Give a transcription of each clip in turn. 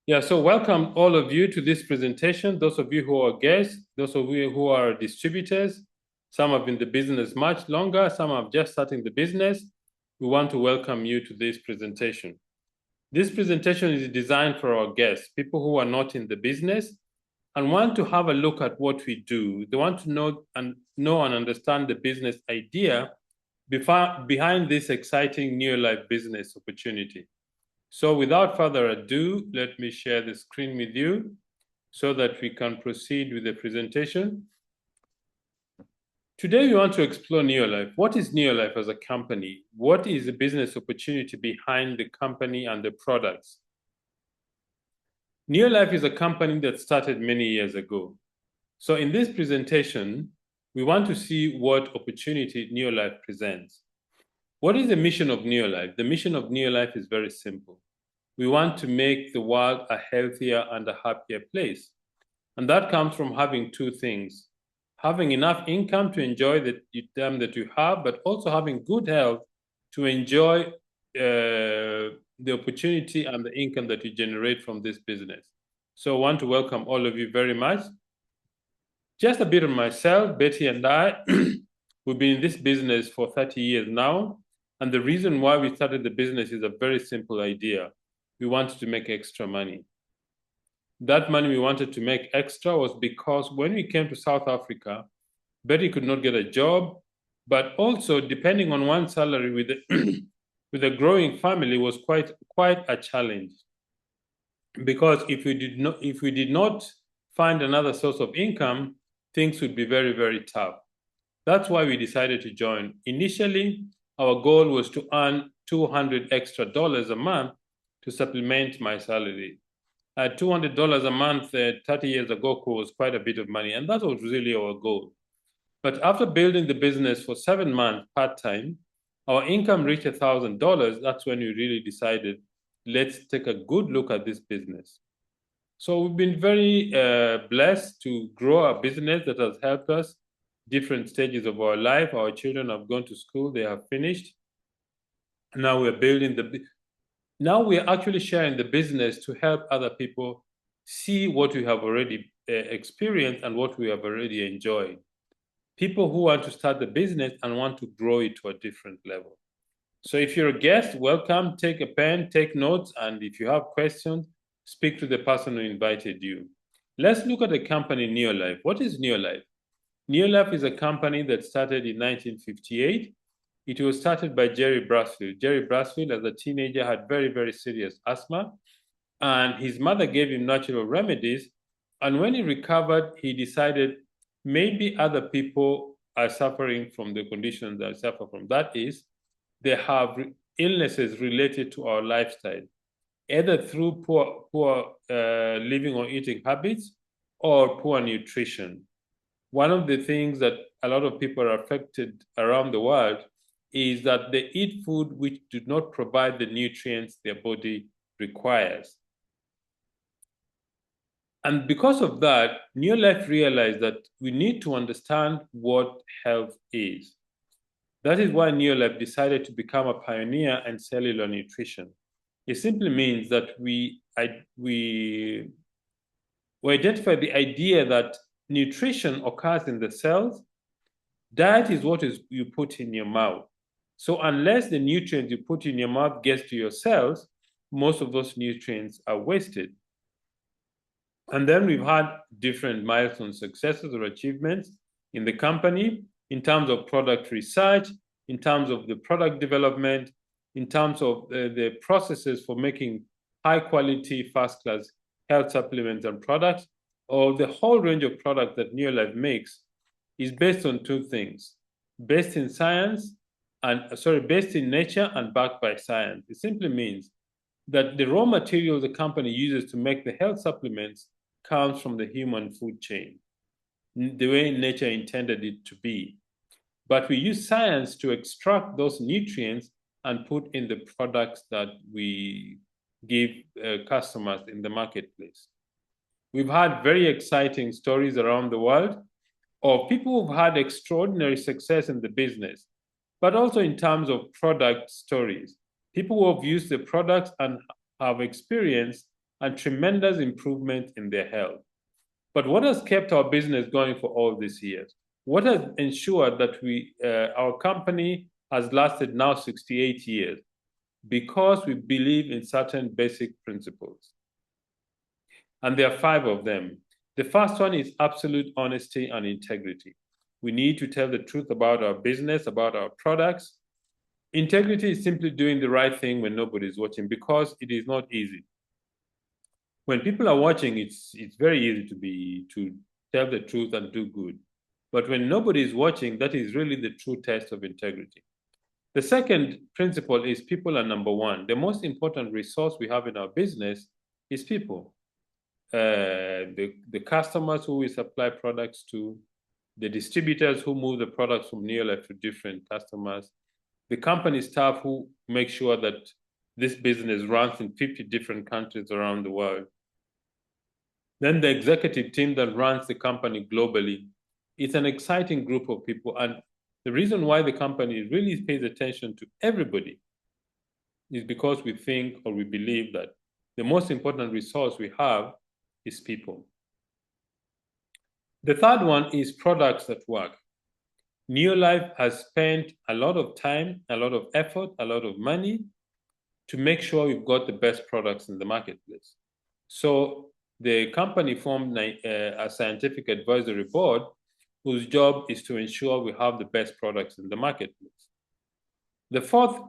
Yeah, so welcome all of you to this presentation. Those of you who are guests, those of you who are distributors, some have been in the business much longer, some have just starting the business. We want to welcome you to this presentation. This presentation is designed for our guests, people who are not in the business and want to have a look at what we do. They want to know and understand the business idea behind this exciting Neolife business opportunity. So without further ado, let me share the screen with you so that we can proceed with the presentation. Today, we want to explore Neolife. What is Neolife as a company? What is the business opportunity behind the company and the products? Neolife is a company that started many years ago. So in this presentation, we want to see what opportunity Neolife presents. What is the mission of Neolife? The mission of Neolife is very simple. We want to make the world a healthier and a happier place. And that comes from having two things. Having enough income to enjoy the time that you have, but also having good health to enjoy the opportunity and the income that you generate from this business. So I want to welcome all of you very much. Just a bit of myself, Betty and I, we've been in this business for 30 years now. And the reason why we started the business is a very simple idea. We wanted to make extra money. That money we wanted to make extra was because when we came to South Africa, Betty could not get a job, but also depending on one salary with with a growing family was quite a challenge. Because if we did not find another source of income, things would be very, very tough. That's why we decided to join. Initially, our goal was to earn $200 extra a month to supplement my salary. $200 a month 30 years ago was quite a bit of money, and that was really our goal. But after building the business for 7 months part-time, our income reached $1,000. That's when we really decided, let's take a good look at this business. So we've been very blessed to grow a business that has helped us different stages of our life. Our children have gone to school, they have finished. Now we're actually sharing the business to help other people see what we have already experienced and what we have already enjoyed. People who want to start the business and want to grow it to a different level. So if you're a guest, welcome, take a pen, take notes, and if you have questions, speak to the person who invited you. Let's look at the company Neolife. What is Neolife? Neolife is a company that started in 1958. It was started by Jerry Brasfield. Jerry Brasfield, as a teenager, had very, very serious asthma, and his mother gave him natural remedies. And when he recovered, he decided maybe other people are suffering from the conditions that I suffer from. That is, they have illnesses related to our lifestyle, either through poor living or eating habits or poor nutrition. One of the things that a lot of people are affected around the world is that they eat food which do not provide the nutrients their body requires. And because of that, Neolife realized that we need to understand what health is. That is why Neolife decided to become a pioneer in cellular nutrition. It simply means that we identify the idea that nutrition occurs in the cells. Diet is what you put in your mouth. So unless the nutrients you put in your mouth gets to your cells, most of those nutrients are wasted. And then we've had different milestone successes or achievements in the company in terms of product research, in terms of the product development, in terms of the processes for making high quality, first class health supplements and products, or the whole range of products that Neolife makes is based on two things, based in nature and backed by science. It simply means that the raw material the company uses to make the health supplements comes from the human food chain, the way nature intended it to be. But we use science to extract those nutrients and put in the products that we give customers in the marketplace. We've had very exciting stories around the world of people who've had extraordinary success in the business, but also in terms of product stories. People who have used the products and have experienced and tremendous improvement in their health. But what has kept our business going for all these years? What has ensured that our company has lasted now 68 years? Because we believe in certain basic principles. And there are 5 of them. The first one is absolute honesty and integrity. We need to tell the truth about our business, about our products. Integrity is simply doing the right thing when nobody's watching, because it is not easy. When people are watching, it's very easy to tell the truth and do good. But when nobody is watching, that is really the true test of integrity. The second principle is people are number one. The most important resource we have in our business is people. The customers who we supply products to, the distributors who move the products from Neolife to different customers, the company staff who make sure that this business runs in 50 different countries around the world. Then the executive team that runs the company globally. It's an exciting group of people. And the reason why the company really pays attention to everybody is because we think, or we believe, that the most important resource we have is people. The third one is products that work. Neolife has spent a lot of time, a lot of effort, a lot of money to make sure we've got the best products in the marketplace. So the company formed a scientific advisory board whose job is to ensure we have the best products in the marketplace. The fourth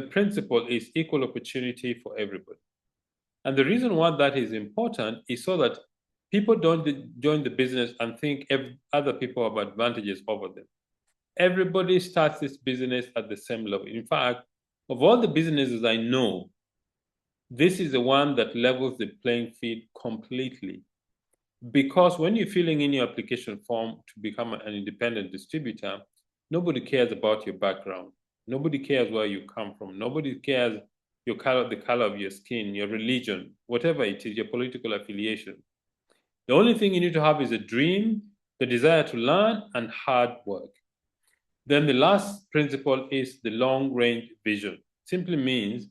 principle is equal opportunity for everybody. And the reason why that is important is so that people don't join the business and think other people have advantages over them. Everybody starts this business at the same level. In fact, of all the businesses I know, this is the one that levels the playing field completely. Because when you're filling in your application form to become an independent distributor, nobody cares about your background. Nobody cares where you come from. Nobody cares the color of your skin, your religion, whatever it is, your political affiliation. The only thing you need to have is a dream, the desire to learn, and hard work. Then the last principle is the long-range vision. Simply means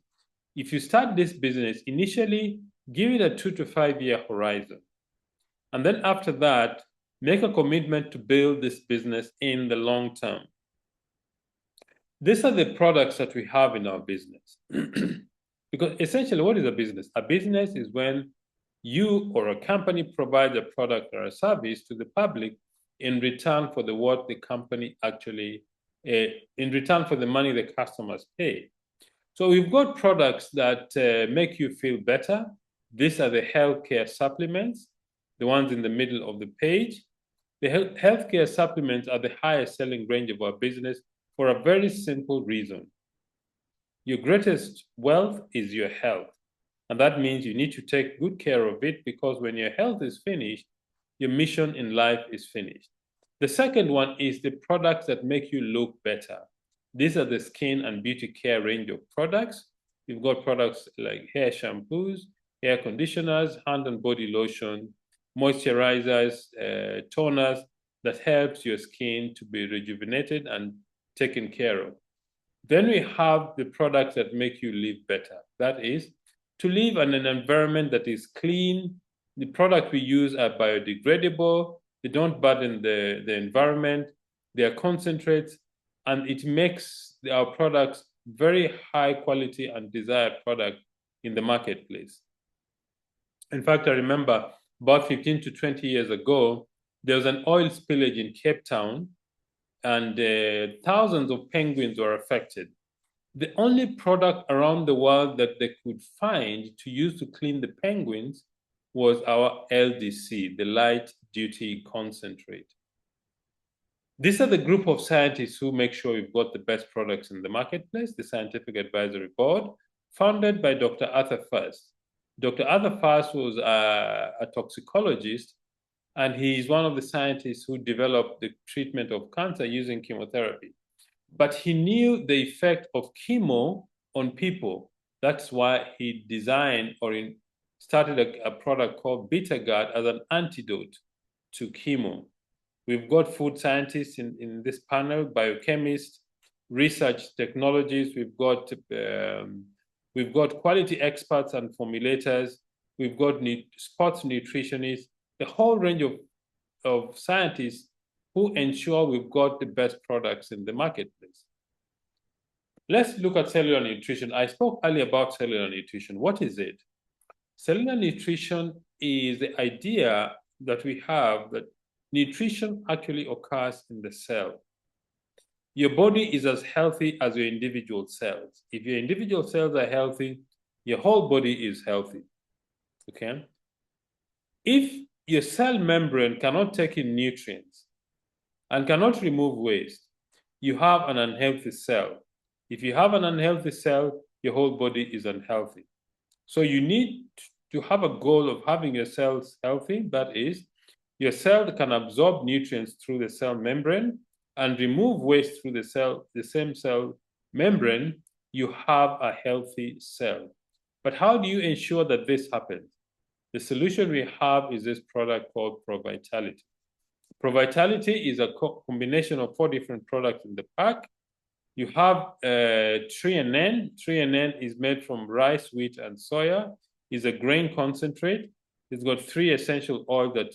if you start this business, initially give it a 2 to 5 year horizon. And then after that, make a commitment to build this business in the long term. These are the products that we have in our business. Because essentially, what is a business? A business is when you or a company provides a product or a service to the public in return for what the company actually, in return for the money the customers pay. So we've got products that make you feel better. These are the healthcare supplements, the ones in the middle of the page. The healthcare supplements are the highest selling range of our business for a very simple reason. Your greatest wealth is your health. And that means you need to take good care of it, because when your health is finished, your mission in life is finished. The second one is the products that make you look better. These are the skin and beauty care range of products. You've got products like hair shampoos, hair conditioners, hand and body lotion, moisturizers, toners that helps your skin to be rejuvenated and taken care of. Then we have the products that make you live better. That is, to live in an environment that is clean. The products we use are biodegradable. They don't burden the environment. They are concentrates, and it makes our products very high quality and desired product in the marketplace. In fact, I remember about 15 to 20 years ago, there was an oil spillage in Cape Town, and thousands of penguins were affected. The only product around the world that they could find to use to clean the penguins was our LDC, the light duty concentrate. These are the group of scientists who make sure we've got the best products in the marketplace, the Scientific Advisory Board, founded by Dr. Arthur First. Dr. Arthur First was a toxicologist, and he's one of the scientists who developed the treatment of cancer using chemotherapy. But he knew the effect of chemo on people. That's why he designed or started a product called BetaGuard as an antidote to chemo. We've got food scientists in this panel, biochemists, research technologies. We've got quality experts and formulators. we've got sports nutritionists, a whole range of scientists who ensure we've got the best products in the marketplace. Let's look at cellular nutrition. I spoke earlier about cellular nutrition. What is it? Cellular nutrition is the idea that we have that nutrition actually occurs in the cell. Your body is as healthy as your individual cells. If your individual cells are healthy, your whole body is healthy, okay? If your cell membrane cannot take in nutrients and cannot remove waste, you have an unhealthy cell. If you have an unhealthy cell, your whole body is unhealthy. So you need to have a goal of having your cells healthy. That is, your cell can absorb nutrients through the cell membrane and remove waste through the same cell membrane. You have a healthy cell. But how do you ensure that this happens? The solution we have is this product called ProVitality. ProVitality is a combination of 4 different products in the pack. You have 3NN. 3NN is made from rice, wheat, and soya. It's a grain concentrate. It's got 3 essential oils that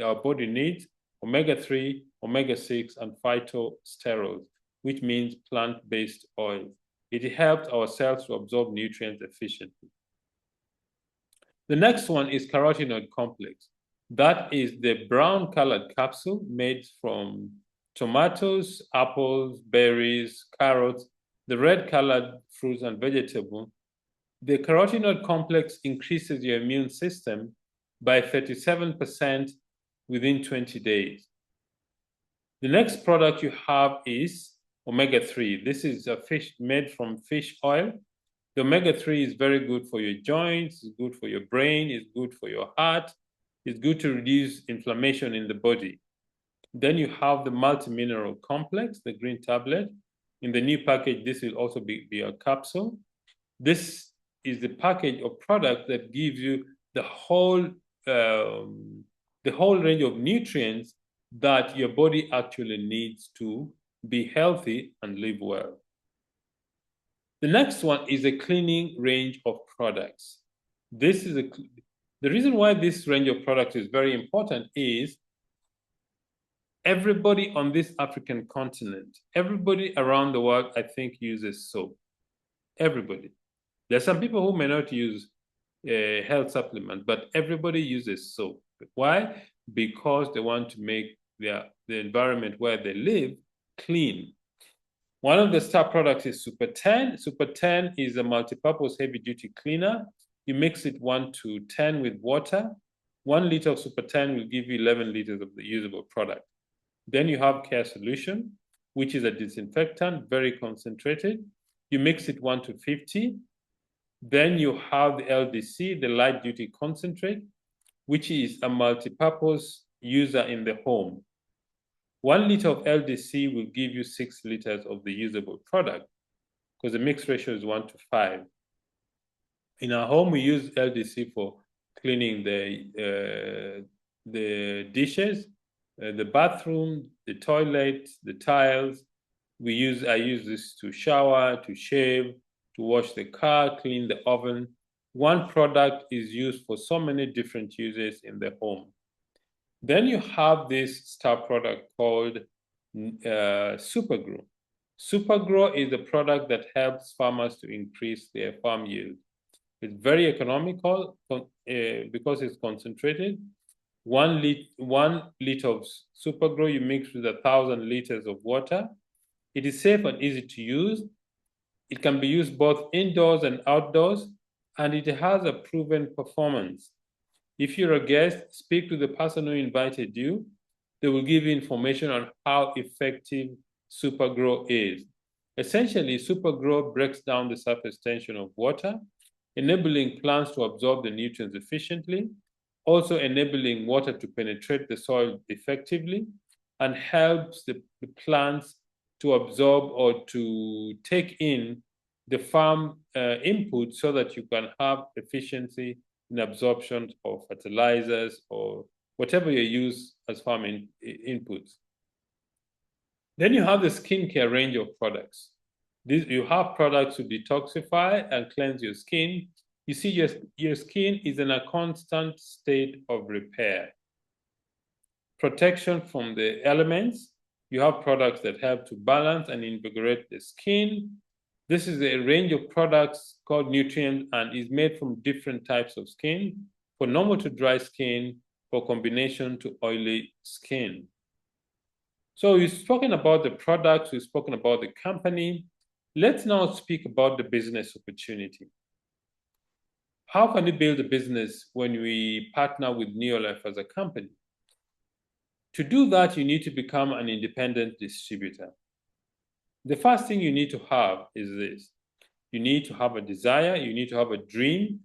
our body needs: omega-3, omega-6, and phytosterols, which means plant-based oils. It helps our cells to absorb nutrients efficiently. The next one is carotenoid complex. That is the brown colored capsule made from tomatoes, apples, berries, carrots, the red colored fruits and vegetables. The carotenoid complex increases your immune system by 37% within 20 days. The next product you have is omega-3. This is a fish made from fish oil. The omega-3 is very good for your joints, it's good for your brain, it's good for your heart, it's good to reduce inflammation in the body. Then you have the multi-mineral complex, the green tablet. In the new package, this will also be a capsule. This is the package of products that gives you the whole range of nutrients that your body actually needs to be healthy and live well. The next one is a cleaning range of products. The reason why this range of products is very important is everybody on this African continent, everybody around the world, I think, uses soap. Everybody. There are some people who may not use health supplement, but everybody uses soap. Why? Because they want to make the environment where they live clean. One of the star products is Super 10. Super 10 is a multi-purpose heavy-duty cleaner. You mix it 1 to 10 with water. 1 liter of Super 10 will give you 11 liters of the usable product. Then you have Care Solution, which is a disinfectant, very concentrated. You mix it 1 to 50. Then you have the LDC, the light duty concentrate, which is a multi-purpose user in the home. 1 liter of LDC will give you 6 liters of the usable product because the mix ratio is 1 to 5. In our home, we use LDC for cleaning the dishes, the bathroom, the toilet, the tiles. I use this to shower, to shave, to wash the car, clean the oven. 1 product is used for so many different uses in the home. Then you have this star product called Supergrow. Supergrow is a product that helps farmers to increase their farm yield. It's very economical because it's concentrated. 1 liter of Supergrow you mix with 1,000 liters of water. It is safe and easy to use. It can be used both indoors and outdoors, and it has a proven performance. If you're a guest, speak to the person who invited you. They will give you information on how effective Supergrow is. Essentially, Supergrow breaks down the surface tension of water, enabling plants to absorb the nutrients efficiently, also enabling water to penetrate the soil effectively, and helps the plants to absorb or to take in the farm input so that you can have efficiency in absorption of fertilizers or whatever you use as farming inputs. Then you have the skincare range of products. You have products to detoxify and cleanse your skin. You see, your skin is in a constant state of repair. Protection from the elements. You have products that help to balance and invigorate the skin. This is a range of products called nutrients and is made from different types of skin, for normal to dry skin, for combination to oily skin. So we've spoken about the products, we've spoken about the company. Let's now speak about the business opportunity. How can we build a business when we partner with Neolife as a company? To do that, you need to become an independent distributor. The first thing you need to have is this. You need to have a desire, you need to have a dream.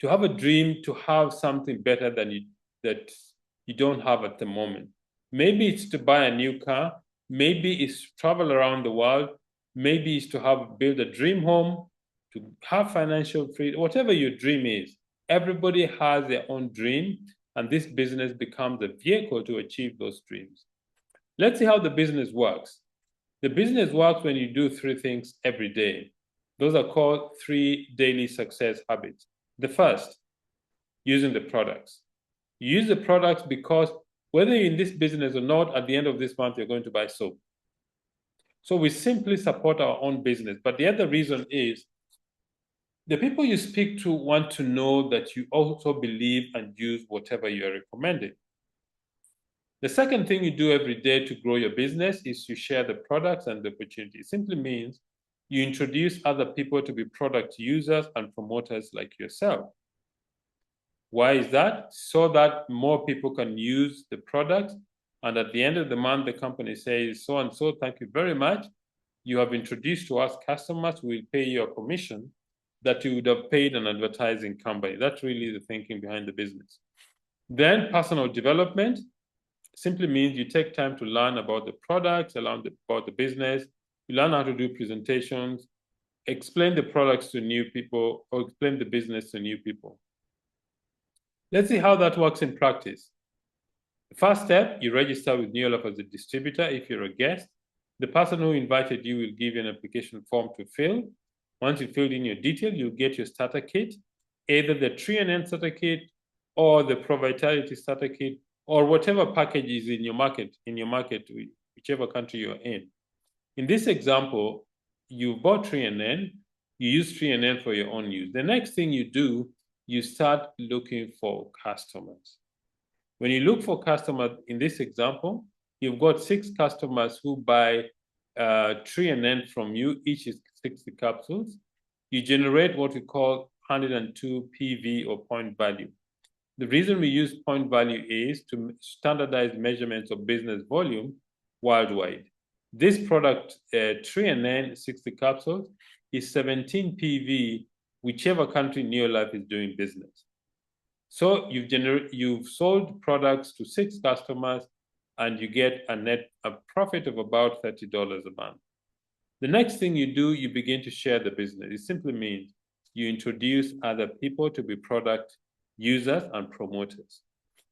To have a dream, to have something better than that you don't have at the moment. Maybe it's to buy a new car, maybe it's to travel around the world, maybe it's to build a dream home, to have financial freedom, whatever your dream is. Everybody has their own dream, and this business becomes a vehicle to achieve those dreams. Let's see how the business works. The business works when you do three things every day. Those are called 3 daily success habits. The first, using the products. You use the products because whether you're in this business or not, at the end of this month, you're going to buy soap. So we simply support our own business. But the other reason is the people you speak to want to know that you also believe and use whatever you are recommending. The second thing you do every day to grow your business is you share the products and the opportunity. It simply means you introduce other people to be product users and promoters like yourself. Why is that? So that more people can use the product. And at the end of the month, the company says, so and so, thank you very much. You have introduced to us customers who will pay you a commission that you would have paid an advertising company. That's really the thinking behind the business. Then personal development simply means you take time to learn about the products, about the business. You learn how to do presentations, explain the products to new people, or explain the business to new people. Let's see how that works in practice. The first step, you register with Neolife as a distributor. If you're a guest, the person who invited you will give you an application form to fill. Once you filled in your detail, you'll get your starter kit, either the Tree and End starter kit or the Pro Vitality starter kit, or whatever package is in your market, whichever country you're in. In this example, you bought Tree and End, you use Tree and End for your own use. The next thing you do, you start looking for customers. When you look for customers, in this example, you've got 6 customers who buy Tree and End from you, each is 60 capsules. You generate what we call 102 PV or point value. The reason we use point value is to standardize measurements of business volume worldwide. This product, Tree and End 60 capsules, is 17 PV, whichever country Neolife is doing business. So you've sold products to 6 customers, and you get a profit of about $30 a month. The next thing you do, you begin to share the business. It simply means you introduce other people to be product users and promoters.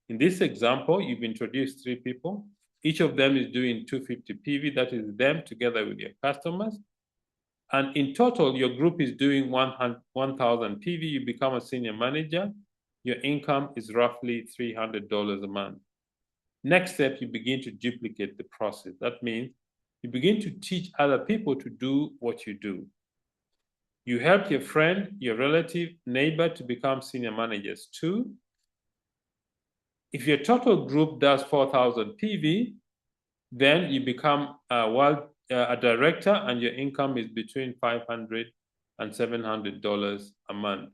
In this example, you've introduced 3 people. Each of them is doing 250 PV. That is them together with your customers. And in total, your group is doing 1,000 PV. You become a senior manager. Your income is roughly $300 a month. Next step, you begin to duplicate the process. That means you begin to teach other people to do what you do. You help your friend, your relative, neighbor to become senior managers too. If your total group does 4,000 PV, then you become a director, and your income is between $500 and $700 a month.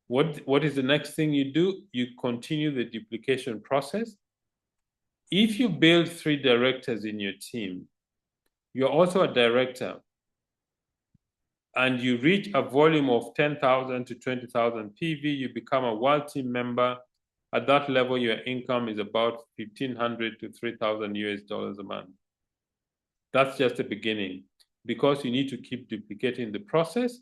What is the next thing you do? You continue the duplication process. If you build 3 directors in your team, you're also a director, and you reach a volume of 10,000 to 20,000 PV, you become a world team member. At that level, your income is about $1,500 to $3,000 a month. That's just the beginning, because you need to keep duplicating the process.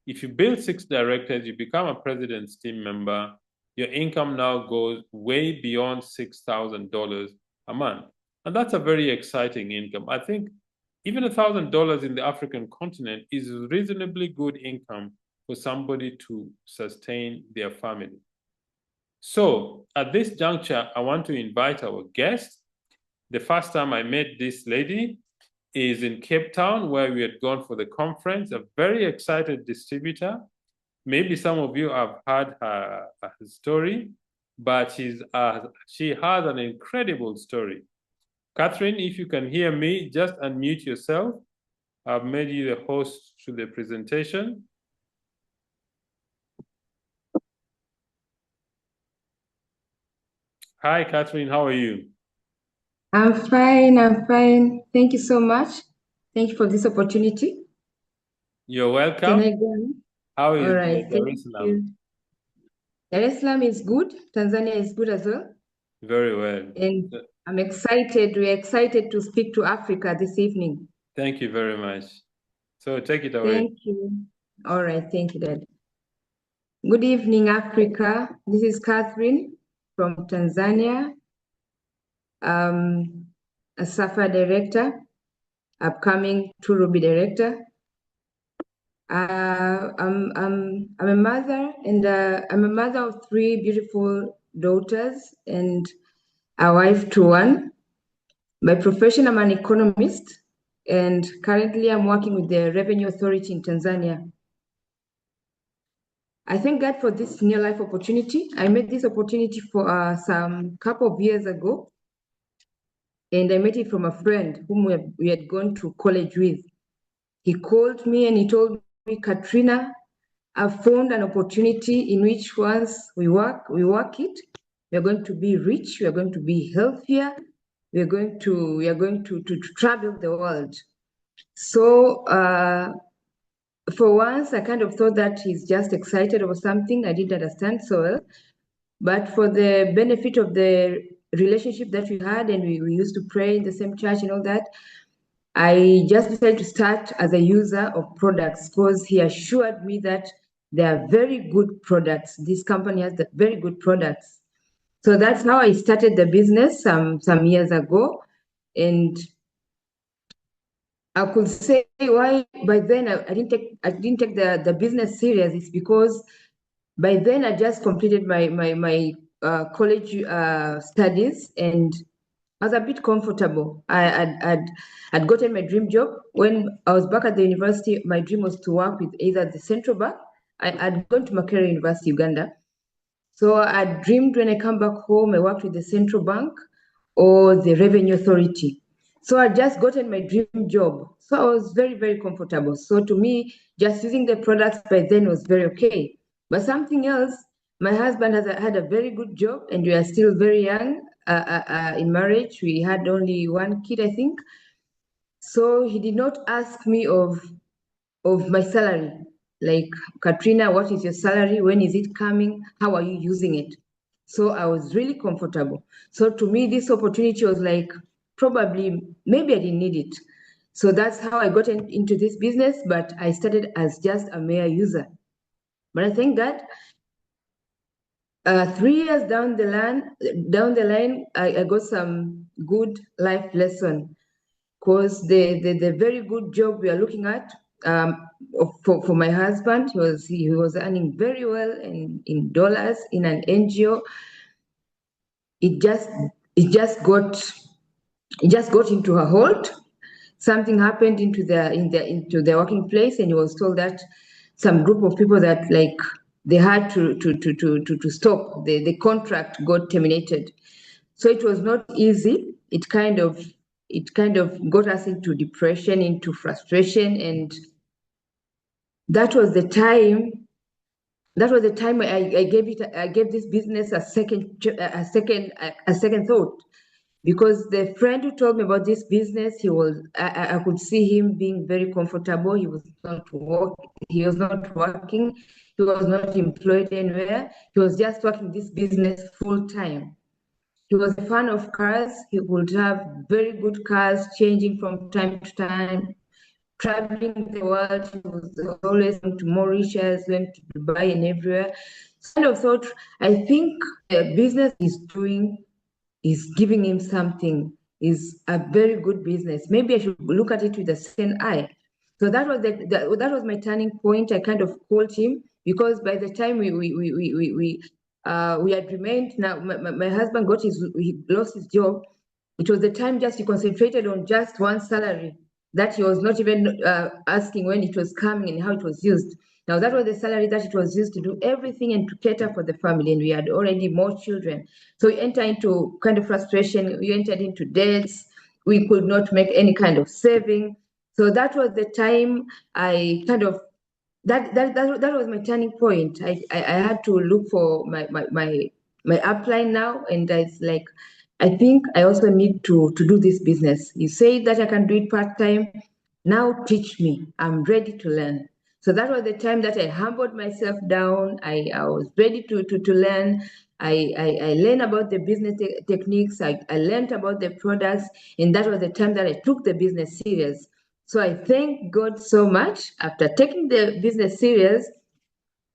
If you build 6 directors, you become a president's team member. Your income now goes way beyond $6,000 a month. And that's a very exciting income. I think even $1,000 in the African continent is reasonably good income for somebody to sustain their family. So at this juncture, I want to invite our guest. The first time I met this lady is in Cape Town, where we had gone for the conference, a very excited distributor. Maybe some of you have heard her story, but she has an incredible story. Catherine, if you can hear me, just unmute yourself. I've made you the host to the presentation. Hi, Catherine, how are you? I'm fine. Thank you so much. Thank you for this opportunity. You're welcome. Can I go on? How is All right, Dar thank es Salaam? you. Dar es Salaam is good. Tanzania is good as well. Very well. And I'm excited. We're excited to speak to Africa this evening. Thank you very much. So take it away. Thank you. All right, thank you, Dad. Good evening, Africa. This is Catherine from Tanzania. A SAFA director, upcoming Turubi director. I'm a mother, and I'm a mother of 3 beautiful daughters and a wife to one. By profession, I'm an economist, and currently I'm working with the Revenue Authority in Tanzania. I thank God for this Neolife opportunity. I met this opportunity for some couple of years ago, and I met it from a friend whom we had gone to college with. He called me and he told me, Katrina, I've found an opportunity in which once we work it, we are going to be rich, we are going to be healthier, we are going to travel the world. So for once, I kind of thought that he's just excited about something I didn't understand so well. But for the benefit of the relationship that we had, and we used to pray in the same church and all that, I just decided to start as a user of products because he assured me that they are very good products. This company has the very good products. So that's how I started the business some years ago. And I could say why by then I didn't take the business serious. It's because by then I just completed my college studies, and I was a bit comfortable. I'd gotten my dream job. When I was back at the university, my dream was to work with either the central bank. I'd gone to Makerere University, Uganda. So I dreamed when I come back home, I worked with the central bank or the revenue authority. So I just gotten my dream job. So I was very, very comfortable. So to me, just using the products by then was very okay. But something else, my husband had a very good job, and we are still very young in marriage. We had only one kid, I think. So he did not ask me of my salary. Like, Katrina, what is your salary? When is it coming? How are you using it? So I was really comfortable. So to me, this opportunity was like, probably, maybe I didn't need it. So that's how I got into this business, but I started as just a mere user. But I think that 3 years down the line, I got some good life lesson because the very good job we are looking at for my husband, he was earning very well in dollars in an NGO. It just got into a halt. Something happened into their working place, and he was told that some group of people that like they had to stop. The contract got terminated. So it was not easy. It kind of got us into depression, into frustration, and that was the time. That was the time I gave this business a second thought, because the friend who told me about this business, I could see him being very comfortable. He was not working. He was not employed anywhere. He was just working this business full time. He was a fan of cars. He would have very good cars, changing from time to time, traveling the world. He was always going to Mauritius, going to Dubai and everywhere. So I kind of thought, I think the business he's doing is giving him something, is a very good business. Maybe I should look at it with the same eye. So that was that was my turning point. I kind of called him because by the time we had remained. Now my husband he lost his job. It was the time just he concentrated on just one salary that he was not even asking when it was coming and how it was used. Now that was the salary that it was used to do everything and to cater for the family, and we had already more children. So we entered into kind of frustration. We entered into debts. We could not make any kind of saving. So that was the time I kind of that was my turning point. I had to look for my upline now, and it's like I think I also need to do this business. You say that I can do it part time. Now teach me. I'm ready to learn. So that was the time that I humbled myself down. I was ready to learn. I learned about the business techniques. I learned about the products, and that was the time that I took the business serious. So I thank God so much. After taking the business serious,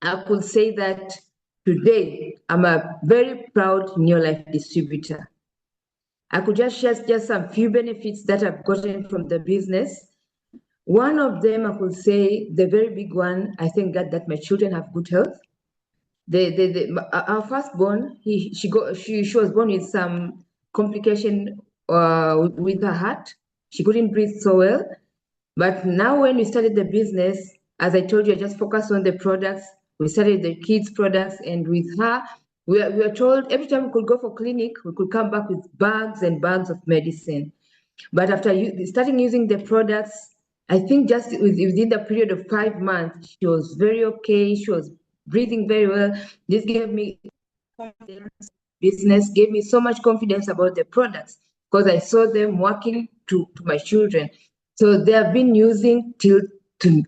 I could say that today I'm a very proud Neolife distributor. I could just share just some few benefits that I've gotten from the business. One of them, I could say, the very big one, I thank God that my children have good health. Our firstborn, she was born with some complication with her heart. She couldn't breathe so well. But now when we started the business, as I told you, I just focused on the products. We started the kids' products, and with her, we were told every time we could go for clinic, we could come back with bags and bags of medicine. But after starting using the products, I think just within the period of 5 months, she was very okay. She was breathing very well. This gave me confidence. Business gave me so much confidence about the products because I saw them working to my children. So they have been using till to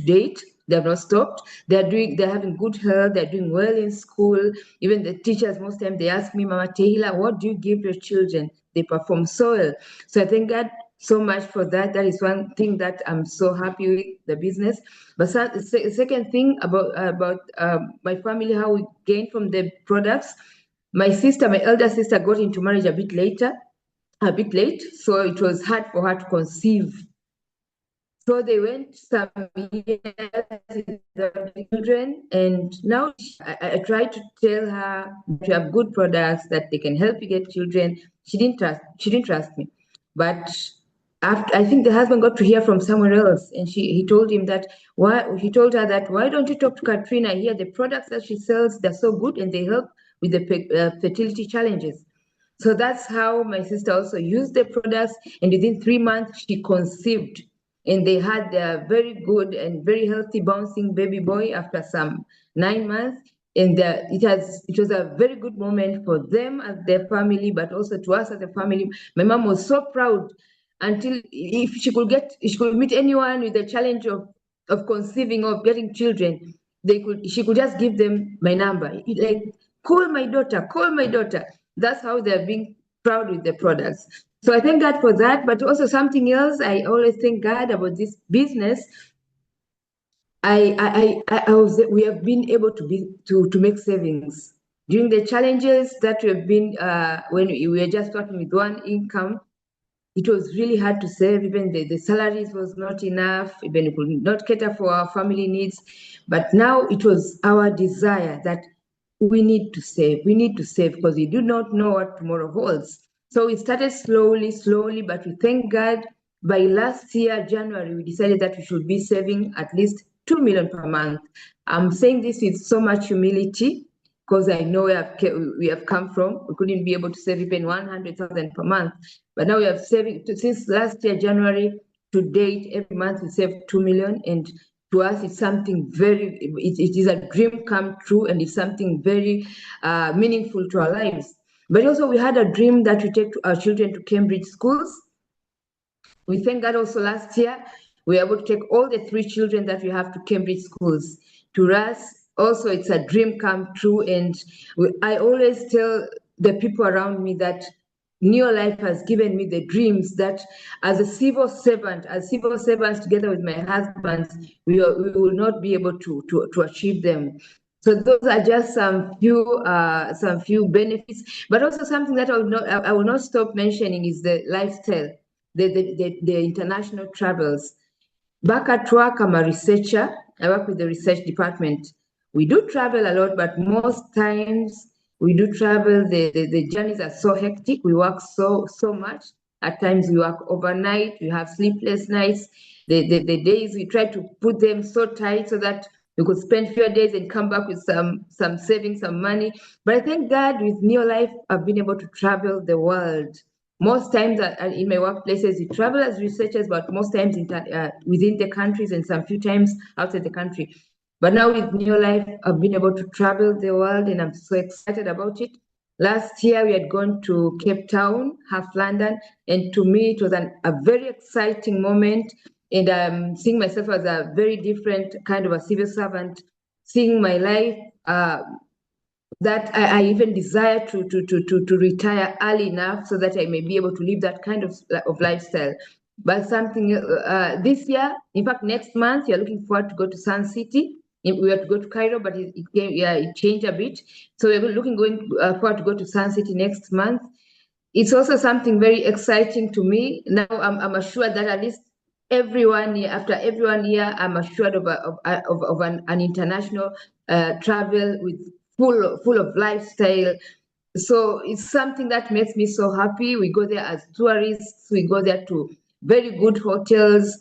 date. They have not stopped. They're having good health. They're doing well in school. Even the teachers, most time they ask me, Mama Tehila, what do you give your children? They perform so well. So I thank God so much for that. That is one thing that I'm so happy with the business. But second thing about my family, how we gain from the products. My sister, my elder sister, got into marriage a bit late, so it was hard for her to conceive. So they went some years without children, and now I try to tell her to have good products that they can help you get children. She didn't trust. She didn't trust me, but after I think the husband got to hear from somewhere else, and he told him that he told her that why don't you talk to Katrina here? The products that she sells, they're so good and they help with the fertility challenges. So that's how my sister also used the products, and within 3 months she conceived, and they had a very good and very healthy bouncing baby boy after some 9 months. And it was a very good moment for them as their family, but also to us as a family. My mom was so proud until if she could meet anyone with the challenge of conceiving, of getting children, she could just give them my number, like call my daughter. That's how they're being proud with the products. So I thank God for that. But also something else, I always thank God about this business. We have been able to make savings during the challenges that we have been when we were just working with one income. It was really hard to save. Even the salaries was not enough. Even we could not cater for our family needs. But now it was our desire that we need to save. We need to save because we do not know what tomorrow holds. So we started slowly, but we thank God by last year, January, we decided that we should be saving at least 2 million per month. I'm saying this with so much humility because I know we have come from. We couldn't be able to save even 100,000 per month. But now we have saving since last year, January to date, every month we save 2 million. And to us, it's something it is a dream come true, and it's something very meaningful to our lives. But also we had a dream that we take our children to Cambridge schools. We thank God also last year, we were able to take all the 3 children that we have to Cambridge schools. To us, also, it's a dream come true. And I always tell the people around me that Neolife has given me the dreams that as civil servants together with my husband, we will not be able to achieve them. So those are just some few benefits, but also something that I will not stop mentioning is the lifestyle, the international travels. back at work, I'm a researcher. I work with the research department. We do travel a lot, but most times we do travel. The journeys are so hectic. We work so much. At times we work overnight. We have sleepless nights. The days we try to put them so tight so that we could spend fewer days and come back with some savings, some money. But I thank God with Neolife, I've been able to travel the world. Most times in my workplaces, we travel as researchers, but most times within the countries and some few times outside the country. But now with Neolife, I've been able to travel the world and I'm so excited about it. Last year, we had gone to Cape Town, half London, and to me, it was a very exciting moment. And I'm seeing myself as a very different kind of a civil servant, seeing my life that I even desire to retire early enough so that I may be able to live that kind of lifestyle. But something this year, in fact, next month, you're looking forward to go to Sun City. We have to go to Cairo, but it changed a bit. So we're going forward to go to Sun City next month. It's also something very exciting to me. Now I'm assured that at least after every 1 year, I'm assured of an international travel with full of lifestyle. So it's something that makes me so happy. We go there as tourists. We go there to very good hotels.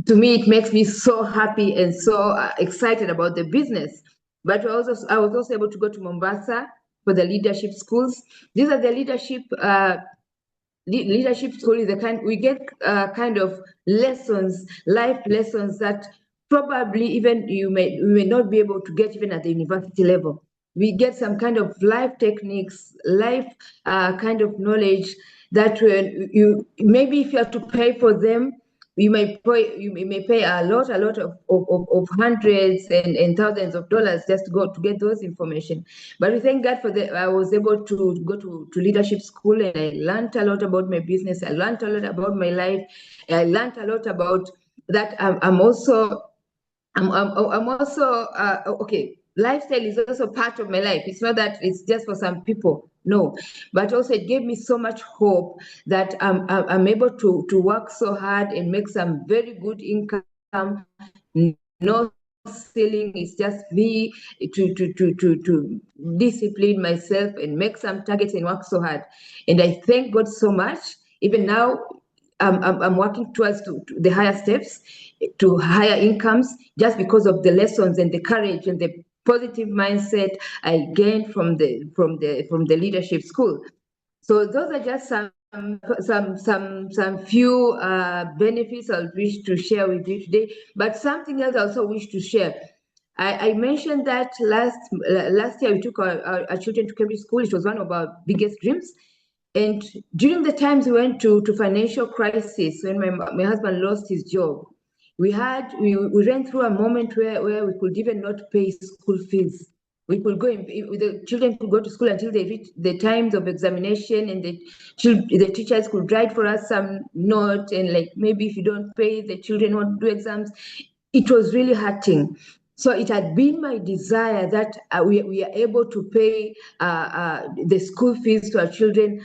To me, it makes me so happy and so excited about the business. But I was also able to go to Mombasa for the leadership schools. These are the leadership school is the kind we get kind of life lessons that probably even you may not be able to get even at the university level. We get some kind of life techniques, life kind of knowledge that when you maybe if you have to pay for them, you may pay a lot of hundreds and thousands of dollars just to get those information. But we thank God I was able to go to leadership school and I learned a lot about my business. I learned a lot about my life. I learned a lot about that. I'm also okay. Lifestyle is also part of my life. It's not that it's just for some people, no. But also it gave me so much hope that I'm able to work so hard and make some very good income. No ceiling. It's just me to discipline myself and make some targets and work so hard. And I thank God so much. Even now, I'm working towards the higher steps, to higher incomes, just because of the lessons and the courage and the positive mindset I gained from the leadership school. So those are just some few benefits I wish to share with you today. But something else I also wish to share. I mentioned that last year we took our children to Cambridge School. It was one of our biggest dreams. And during the times we went to financial crisis, when my husband lost his job, we ran through a moment where we could even not pay school fees. We could the children could go to school until they reach the times of examination, and the teachers could write for us some note, and like, maybe if you don't pay, the children won't do exams. It was really hurting. So it had been my desire that we are able to pay the school fees to our children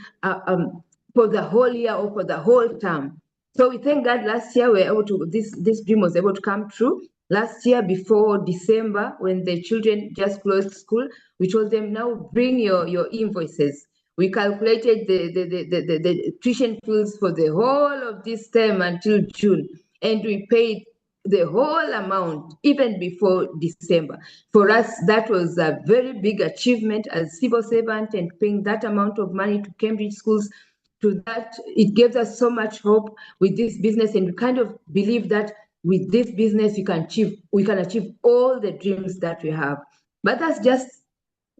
for the whole year or for the whole term. So we thank God last year we were able to, this dream was able to come true. Last year, before December, when the children just closed school, we told them, now bring your invoices. We calculated the tuition fees for the whole of this term until June, and we paid the whole amount even before December. For us, that was a very big achievement as civil servant, and paying that amount of money to Cambridge schools. To that, it gives us so much hope with this business, and we kind of believe that with this business we can achieve all the dreams that we have. But that's just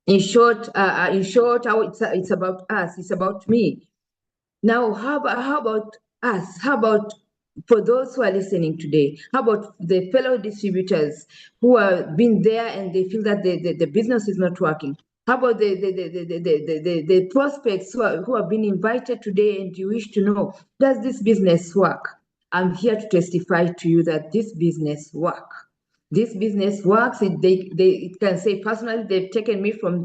in short how it's about us. It's about me. Now, how about us? How about for those who are listening today? How about the fellow distributors who have been there and they feel that the business is not working? How about the prospects who have been invited today and you wish to know, does this business work? I'm here to testify to you that this business works. This business works. It can say personally, they've taken me from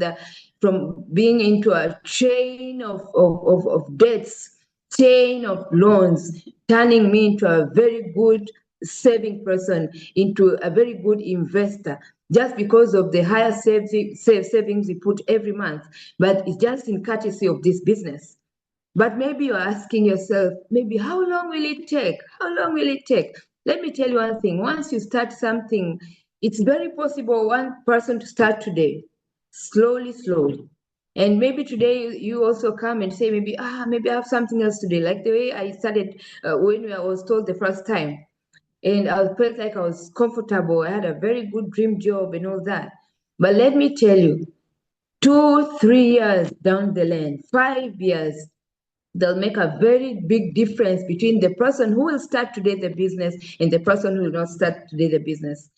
being into a chain of debts, chain of loans, turning me into a very good saving person into a very good investor just because of the higher savings you put every month, but it's just in courtesy of this business. But maybe you're asking yourself, maybe how long will it take? How long will it take? Let me tell you one thing. Once you start something, it's very possible one person to start today, slowly, slowly. And maybe today you also come and say, maybe I have something else today. Like the way I started when I was told the first time. And I felt like I was comfortable. I had a very good dream job and all that. But let me tell you, 2, 3 years down the lane, 5 years, they'll make a very big difference between the person who will start today the business and the person who will not start today the business.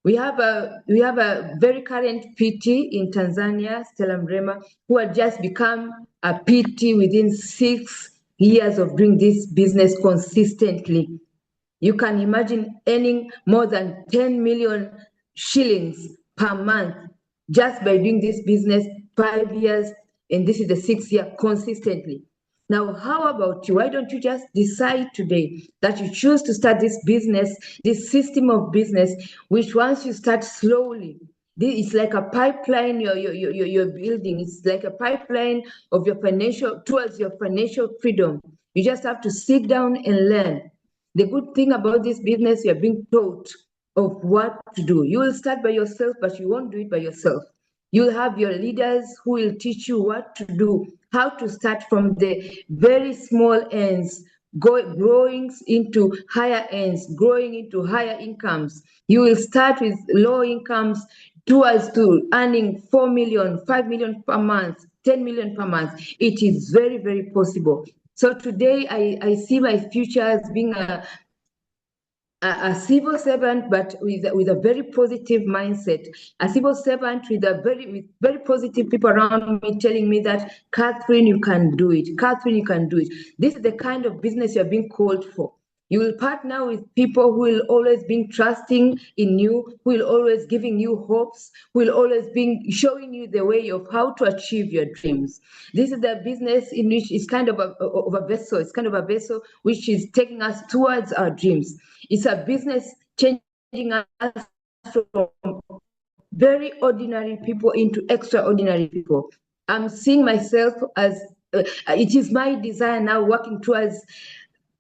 We have a very current PT in Tanzania, Stella Mrema, who had just become a PT within 6 years of doing this business consistently. You can imagine earning more than 10 million shillings per month just by doing this business 5 years, and this is the 6th year consistently. Now, how about you? Why don't you just decide today that you choose to start this business, this system of business, which once you start slowly, it's like a pipeline you're building. It's like a pipeline of your financial towards your financial freedom. You just have to sit down and learn. The good thing about this business, you're being taught of what to do. You will start by yourself, but you won't do it by yourself. You'll have your leaders who will teach you what to do, how to start from the very small ends, growing into higher ends, growing into higher incomes. You will start with low incomes towards to earning 4 million, 5 million per month, 10 million per month. It is very, very possible. So today I see my future as being a civil servant, but with a very positive mindset. A civil servant with very positive people around me telling me that, Catherine, you can do it. Catherine, you can do it. This is the kind of business you're being called for. You will partner with people who will always be trusting in you, who will always giving you hopes, who will always be showing you the way of how to achieve your dreams. This is the business in which it's kind of a vessel. It's kind of a vessel which is taking us towards our dreams. It's a business changing us from very ordinary people into extraordinary people. I'm seeing myself as it is my desire now working towards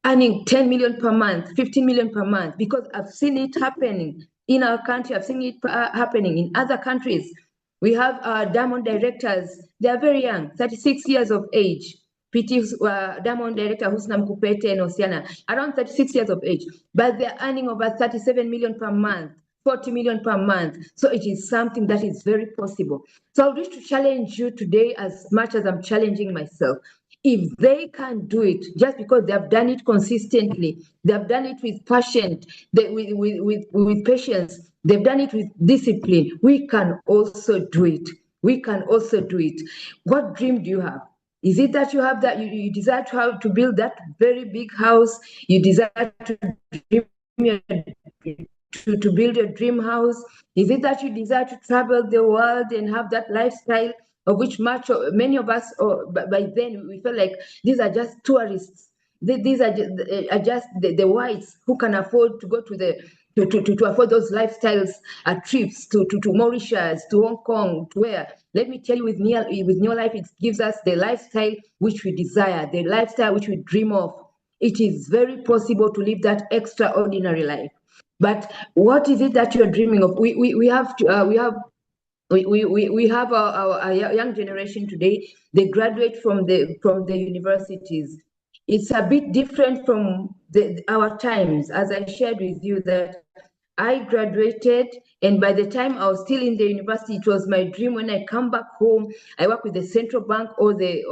earning 10 million per month, 15 million per month, because I've seen it happening in our country. I've seen it happening in other countries. We have our diamond directors. They are very young, 36 years of age. PT diamond director Husna Mkupete and Osiana, around 36 years of age, but they're earning over 37 million per month, 40 million per month. So it is something that is very possible. So I wish to challenge you today as much as I'm challenging myself. If they can do it, just because they have done it consistently, they have done it with passion, with patience, they've done it with discipline, we can also do it. We can also do it. What dream do you have? Is it that you have that you desire to build that very big house? You desire to dream to build a dream house? Is it that you desire to travel the world and have that lifestyle of which many of us, by then we feel like these are just tourists. These are just the whites who can afford to go to afford those lifestyles, trips to Mauritius, to Hong Kong, to where? Let me tell you, with Neolife, it gives us the lifestyle which we desire, the lifestyle which we dream of. It is very possible to live that extraordinary life. But what is it that you're dreaming of? We have our young generation today. They graduate from the universities. It's a bit different from our times. As I shared with you, that I graduated, and by the time I was still in the university, it was my dream when I come back home, I work with the central bank or the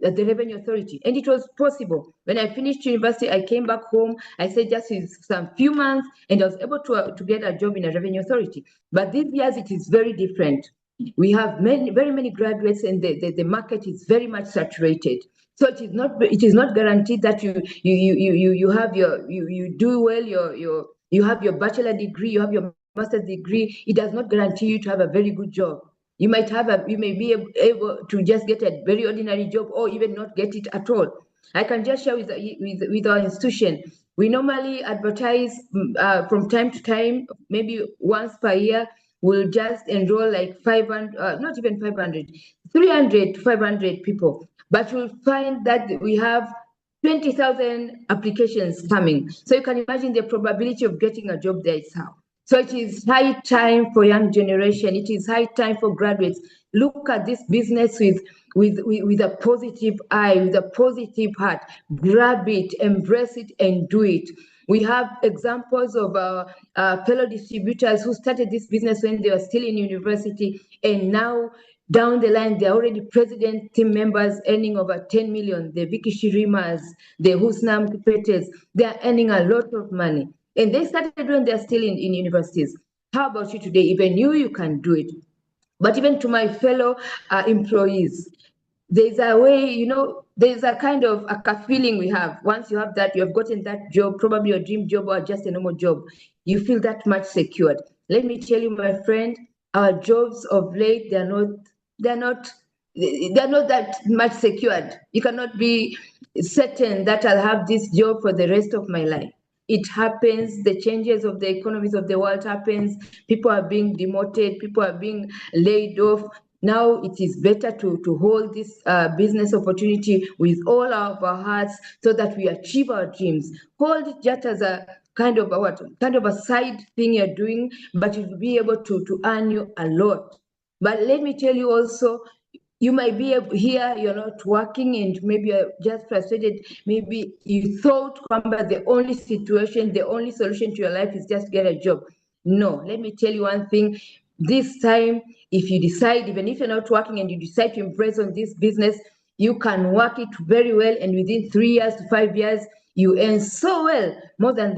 revenue authority, and it was possible. When I finished university, I came back home. I said just in some few months, and I was able to get a job in a revenue authority. But these years, it is very different. We have very many graduates, and the market is very much saturated. So it is not guaranteed that you do well. You have your bachelor degree, you have your master's degree. It does not guarantee you to have a very good job. You may be able to just get a very ordinary job, or even not get it at all. I can just share with our institution. We normally advertise from time to time, maybe once per year. We'll just enroll like 500, not even 500, 300 to 500 people. But you'll find that we have 20,000 applications coming. So you can imagine the probability of getting a job there is how. So it is high time for young generation. It is high time for graduates. Look at this business with a positive eye, with a positive heart. Grab it, embrace it, and do it. We have examples of fellow distributors who started this business when they were still in university, and now down the line, they're already president team members earning over 10 million. The Vicky Shirimas, the Husnam Kipetes, they're earning a lot of money. And they started when they're still in universities. How about you today? Even you can do it. But even to my fellow employees, there's a way, there's a kind of a feeling we have. Once you have that, you have gotten that job, probably your dream job or just a normal job, you feel that much secured. Let me tell you, my friend, our jobs of late, they're not that much secured. You cannot be certain that I'll have this job for the rest of my life. It happens, the changes of the economies of the world happens, people are being demoted, people are being laid off. Now it is better to hold this business opportunity with all of our hearts so that we achieve our dreams. Hold it just as a kind of a side thing you're doing, but you'll be able to earn you a lot. But let me tell you also, you might be here, you're not working, and maybe you're just frustrated. Maybe you thought the only situation, the only solution to your life is just get a job. No, let me tell you one thing. This time, if you decide, even if you're not working and you decide to embrace on this business, you can work it very well, and within 3 years to 5 years, you earn so well, more than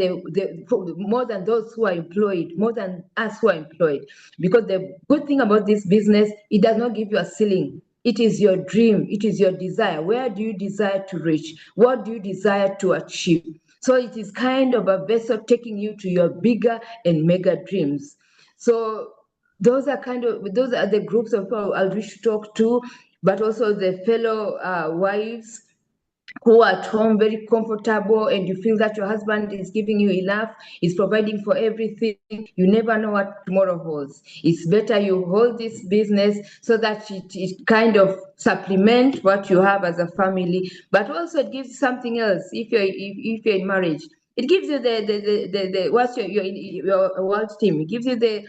more than those who are employed, more than us who are employed. Because the good thing about this business, it does not give you a ceiling. It is your dream. It is your desire. Where do you desire to reach? What do you desire to achieve? So it is kind of a vessel taking you to your bigger and mega dreams. So those are the groups of people I wish to talk to, but also the fellow wives who are at home very comfortable, and you feel that your husband is giving you enough, is providing for everything. You never know what tomorrow holds. It's better you hold this business so that it kind of supplement what you have as a family, but also it gives something else. If you're in marriage, it gives you the what's your world team. It gives you the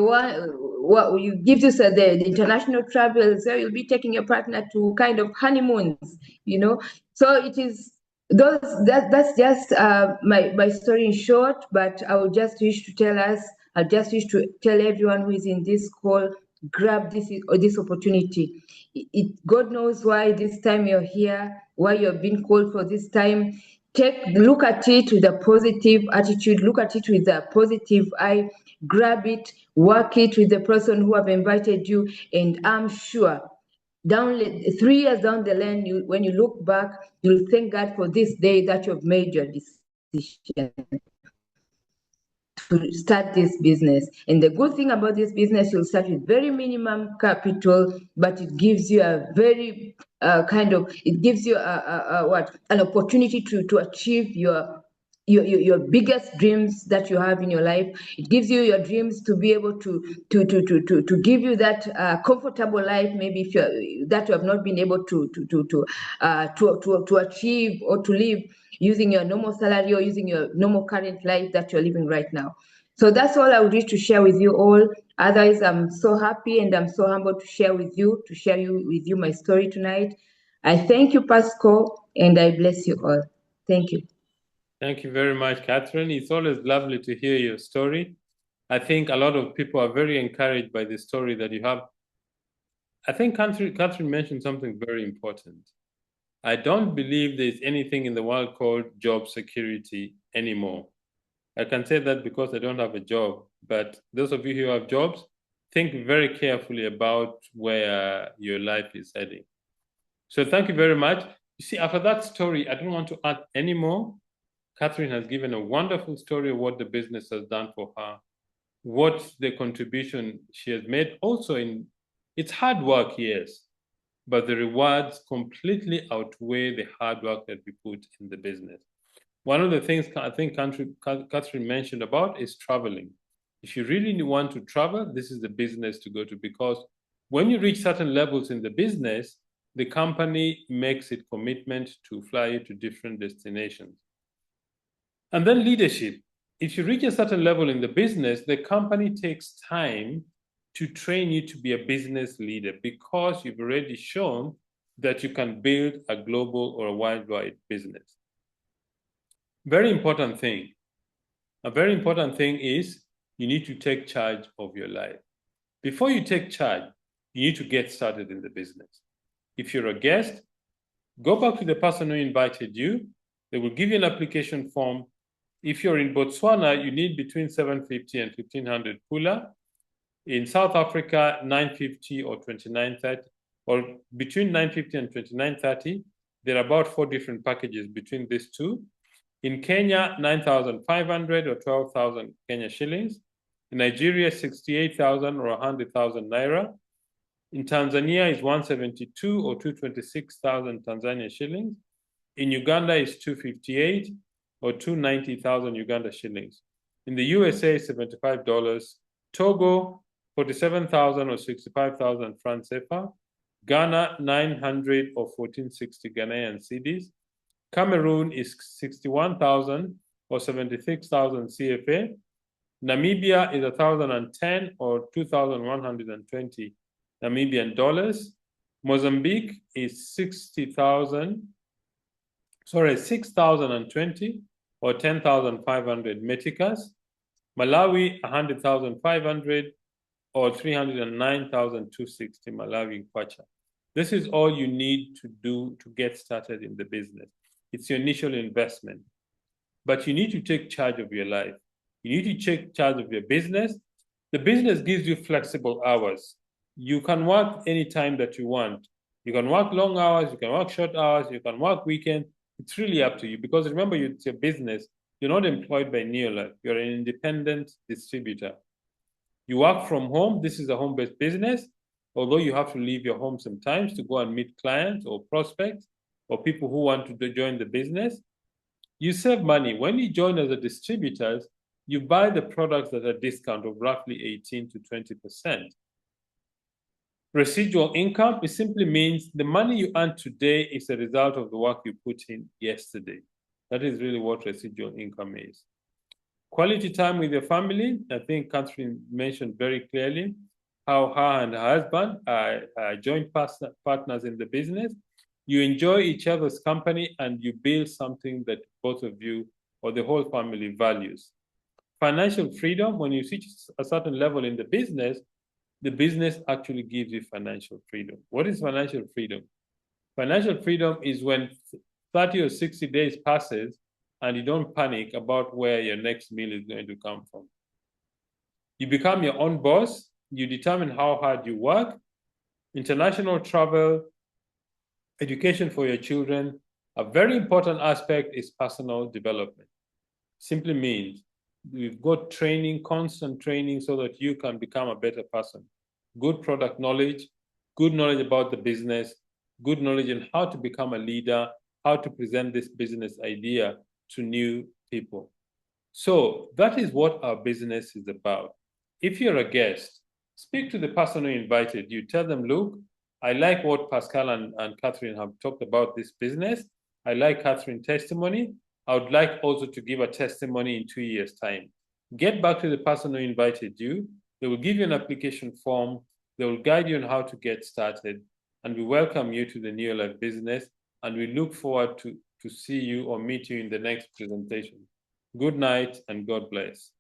one what you gives you the international travel. So you'll be taking your partner to kind of honeymoons, so it is that's just my story in short. But I would just wish to tell everyone who is in this call, grab this opportunity. God knows why this time you're here, why you've been called for this time. Look at it with a positive attitude, look at it with a positive eye, grab it, work it with the person who have invited you, and I'm sure 3 years down the line, when you look back, you'll thank God for this day that you've made your decision to start this business. And the good thing about this business, you'll start with very minimum capital, but it gives you a very it gives you an opportunity to achieve your biggest dreams that you have in your life. It gives you your dreams to be able to give you that comfortable life, maybe that you have not been able to achieve or to live using your normal salary or using your normal current life that you're living right now. So that's all I would wish to share with you all. Otherwise, I'm so happy and I'm so humbled to share with you my story tonight. I thank you, Pascal, and I bless you all. Thank you. Thank you very much, Catherine. It's always lovely to hear your story. I think a lot of people are very encouraged by the story that you have. I think Catherine mentioned something very important. I don't believe there's anything in the world called job security anymore. I can say that because I don't have a job, but those of you who have jobs, think very carefully about where your life is heading. So thank you very much. You see, after that story, I don't want to add any more. Catherine has given a wonderful story of what the business has done for her, what the contribution she has made. Also, it's hard work, yes, but the rewards completely outweigh the hard work that we put in the business. One of the things I think Catherine mentioned about is traveling. If you really want to travel, this is the business to go to, because when you reach certain levels in the business, the company makes its commitment to fly you to different destinations. And then leadership. If you reach a certain level in the business, the company takes time to train you to be a business leader, because you've already shown that you can build a global or a worldwide business. Very important thing. A very important thing is you need to take charge of your life. Before you take charge, you need to get started in the business. If you're a guest, go back to the person who invited you. They will give you an application form. If you're in Botswana, you need between 750 and 1500 pula. In South Africa, 950 or 2930, or between 950 and 2930. There are about 4 different packages between these two. In Kenya, 9,500 or 12,000 Kenya shillings. In Nigeria, 68,000 or 100,000 naira. In Tanzania is 172 or 226,000 Tanzania shillings. In Uganda is 258 or 290,000 Uganda shillings. In the USA, $75. Togo, 47,000 or 65,000 francs CFA. Ghana, 900 or 1460 Ghanaian cedis. Cameroon is 61,000 or 76,000 CFA. Namibia is 1,010 or 2,120 Namibian dollars. Mozambique is 6,020 or 10,500 meticas. Malawi, 100,500 or 309,260 Malawi kwacha. This is all you need to do to get started in the business. It's your initial investment. But you need to take charge of your life. You need to take charge of your business. The business gives you flexible hours. You can work anytime that you want. You can work long hours, you can work short hours, you can work weekend. It's really up to you, because remember, it's your business. You're not employed by Neolife. You're an independent distributor. You work from home. This is a home-based business, although you have to leave your home sometimes to go and meet clients or prospects or people who want to join the business. You save money. When you join as a distributor, you buy the products at a discount of roughly 18 to 20%. Residual income, it simply means the money you earn today is a result of the work you put in yesterday. That is really what residual income is. Quality time with your family. I think Catherine mentioned very clearly how her and her husband are joint partners in the business. You enjoy each other's company and you build something that both of you or the whole family values. Financial freedom, when you reach a certain level in the business actually gives you financial freedom. What is financial freedom? Financial freedom is when 30 or 60 days passes and you don't panic about where your next meal is going to come from. You become your own boss. You determine how hard you work. International travel, education for your children. A very important aspect is personal development. Simply means you've got training, constant training, so that you can become a better person. Good product knowledge, good knowledge about the business, good knowledge on how to become a leader, how to present this business idea to new people. So that is what our business is about. If you're a guest, speak to the person who invited you. Tell them, look, I like what Pascal and Catherine have talked about this business. I like Catherine's testimony. I would like also to give a testimony in 2 years' time. Get back to the person who invited you. They will give you an application form. They will guide you on how to get started. And we welcome you to the Neolife business. And we look forward to see you or meet you in the next presentation. Good night and God bless.